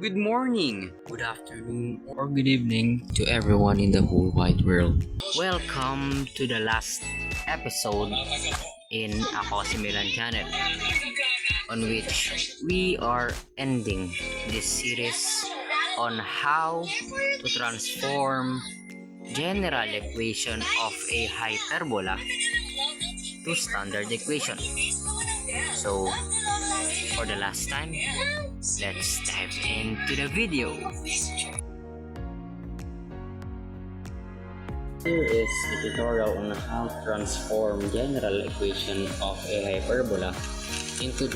Good morning, good afternoon, or good evening to everyone in the whole wide world. Welcome to the last episode in Ako Si Milan channel, on which we are ending this series on how to transform general equation of a hyperbola to standard equation. So, for the last time, let's dive into the video. Here is the tutorial on how to transform general equation of a hyperbola into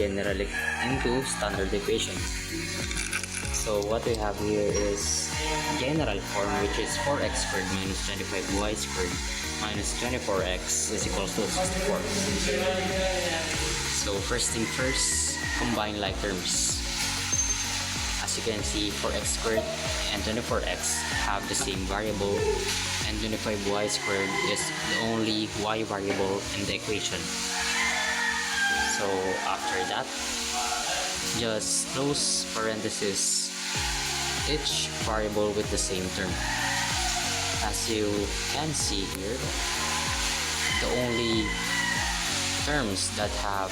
standard equation. So what we have here is general form, which is 4x squared minus 25y squared minus 24x is equals to 64. So first thing first, combine like terms. As you can see, 4x squared and 24x have the same variable, and 25y squared is the only y variable in the equation. So after that, just close parenthesis each variable with the same term. As you can see here, the only terms that have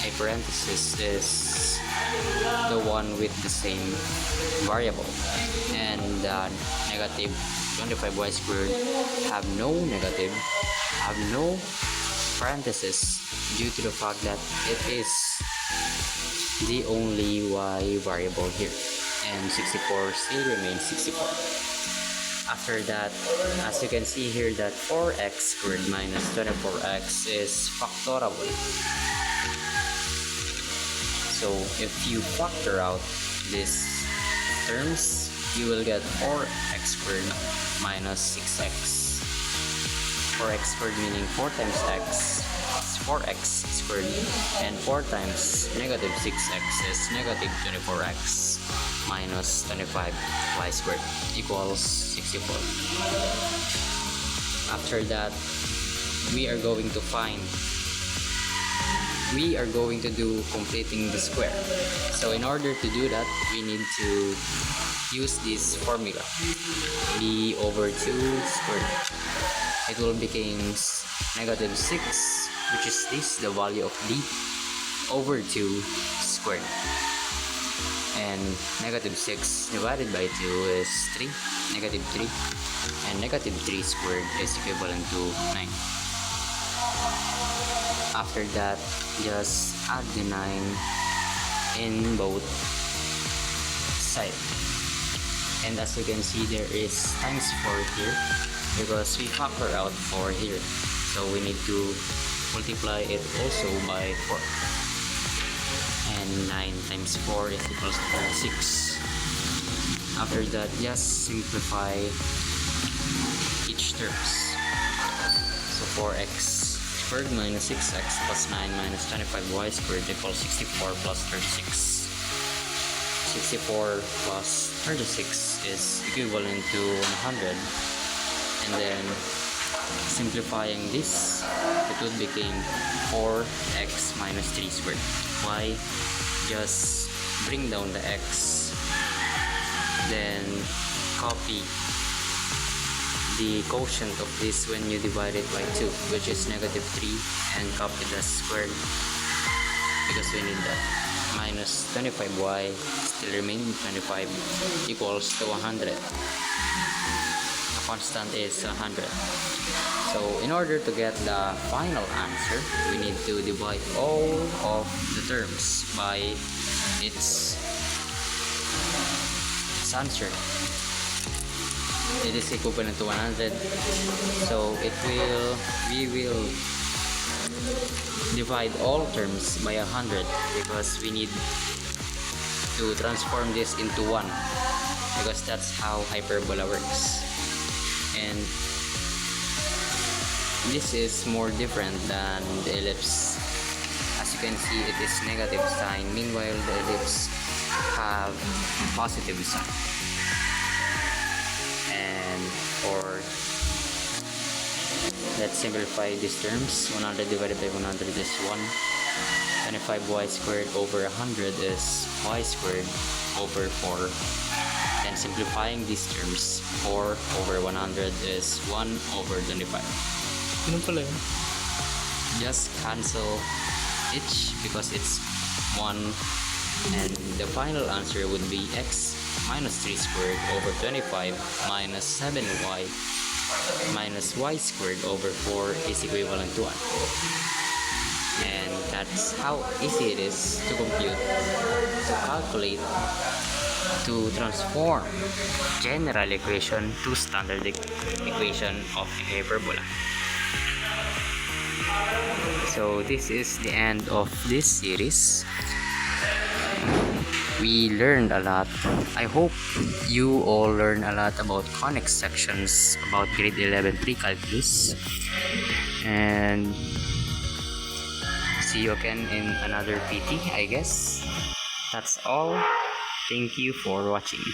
a parenthesis is the one with the same variable, and negative 25y squared have no parenthesis due to the fact that it is the only y variable here, and 64 still remains 64. After that, as you can see here, that 4x squared minus 24x is factorable. So if you factor out these terms, you will get 4x squared minus 6x. 4x squared meaning 4 times x is 4x squared, and 4 times negative 6x is negative 24x minus 25y squared equals 64. After that, we are going to do completing the square. So in order to do that, we need to use this formula, b over 2 squared. It will become negative 6, which is this, the value of b, over 2 squared. And negative 6 divided by 2 is 3, negative 3, and negative 3 squared is equivalent to 9. After that, just add the 9 in both sides. And as you can see, there is times 4 here because we factor out 4 here. So we need to multiply it also by 4. And 9 times 4 is equals to 36. After that, just simplify each terms. So 4x squared minus 6x plus 9 minus 25y squared equals 64 plus 36. 64 plus 36 is equivalent to 100. And then simplifying this, it would become 4x minus 3 squared. Why? Just bring down the x, then copy the quotient of this when you divide it by 2, which is negative 3, and copy the squared because we need that. Minus 25y still remaining 25 equals to 100. The constant is 100. So in order to get the final answer, we need to divide all of the terms by its answer. It is equivalent to 100, so we will divide all terms by 100 because we need to transform this into 1, because that's how hyperbola works. And this is more different than the ellipse. As you can see, it is negative sign, meanwhile the ellipse have positive sign. And let's simplify these terms. 100 divided by 100 is 1. 25y squared over 100 is y squared, over 4. Then simplifying these terms, 4 over 100 is 1 over 25. Ganun pala yun. Just cancel each because it's 1, and the final answer would be x minus 3 squared over 25 minus 7y minus y squared over 4 is equivalent to 1. And that's how easy it is to compute, to calculate, to transform general equation to standard equation of a hyperbola. So this is the end of this series. We learned a lot. I hope you all learned a lot about conic sections, about grade 11 pre-calculus, and see you again in another PT, I guess. That's all. Thank you for watching.